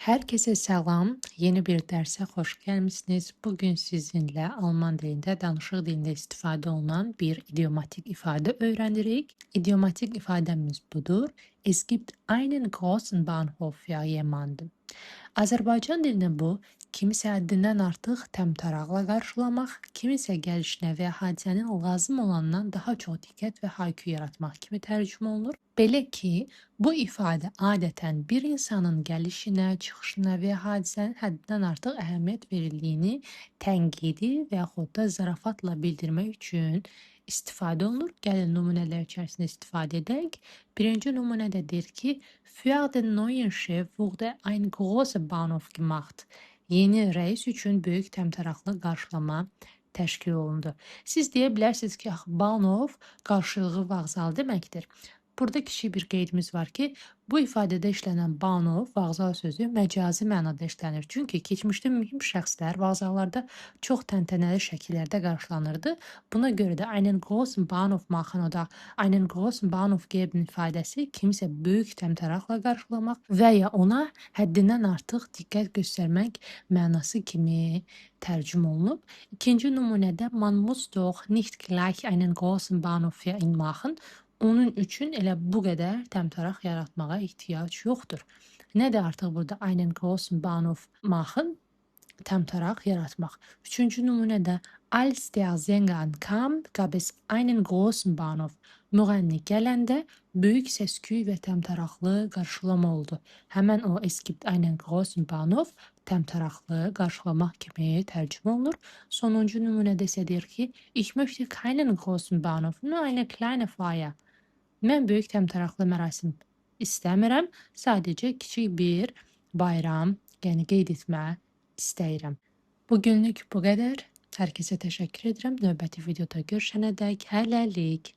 Herkese selam. Yeni bir derse hoş gelmişsiniz. Bugün sizinle Alman dilində, danışıq dilində istifadə olunan bir idiomatik ifade öğrenirik. İdiomatik ifademiz budur. Es gibt einen großen Bahnhof für jemanden. Azərbaycan dilində bu, kimisə həddindən artıq təmtəraqla qarşılamaq, kimisə gəlişinə və ya hadisənin lazım olandan daha çox diqqət və haykü yaratmaq kimi tərcümə olunur. Belə ki, bu ifadə adətən bir insanın gəlişinə, çıxışına və ya hadisənin həddindən artıq əhəmiyyət verildiyini tənqidi və yaxud da zarafatla bildirmək üçün istifadə olunur. Gəlin nümunələr içərisində istifadə edək. Birinci nümunədə deyir ki, für den neuen Chef wurde ein großer Bahnhof gemacht. Yeni rəis üçün böyük təmtəraqlı qarşılama təşkil olundu. Siz deyə bilərsiniz ki, Bahnhof qarşılığı vağzal deməkdir. Burada kiçik bir qeydimiz var ki, bu ifadədə işlənən Bahnhof, vağzal sözü məcazi mənada işlənir. Çünki keçmişdə mühüm şəxslər vağzallarda çox təntənəli şəkillərdə qarşılanırdı. Buna görə də einen großen Bahnhof machen o da einen großen Bahnhof geben ifadəsi kimisə böyük təmtəraqla qarşılamaq və ya ona həddindən artıq diqqət göstərmək mənası kimi tərcümə olunub. İkinci nümunədə man muss doch nicht gleich einen großen Bahnhof für ihn machen. Onun üçün elə bu qədər təmtəraq yaratmağa ehtiyac yoxdur. Nədir artıq burada einen großen Bahnhof machen? Təmtəraq yaratmaq. Üçüncü nümunədə als der Sänger ankam, gab es einen großen Bahnhof. Müğənni gələndə böyük səs-küy və təmtəraqlı qarşılama oldu. Həmən o es gibt einen großen Bahnhof təmtəraqlı qarşılamaq kimi tərcümə olunur. Sonuncu nümunədə isə deyir ki, ich möchte keinen großen Bahnhof, nur eine kleine Feier. Mən böyük təmtəraqlı mərasim istəmirəm, sadəcə kiçik bir bayram, yəni qeyd etmə istəyirəm. Bugünlük bu qədər. Hər kəsə təşəkkür edirəm. Növbəti videoda görüşənədək hələlik.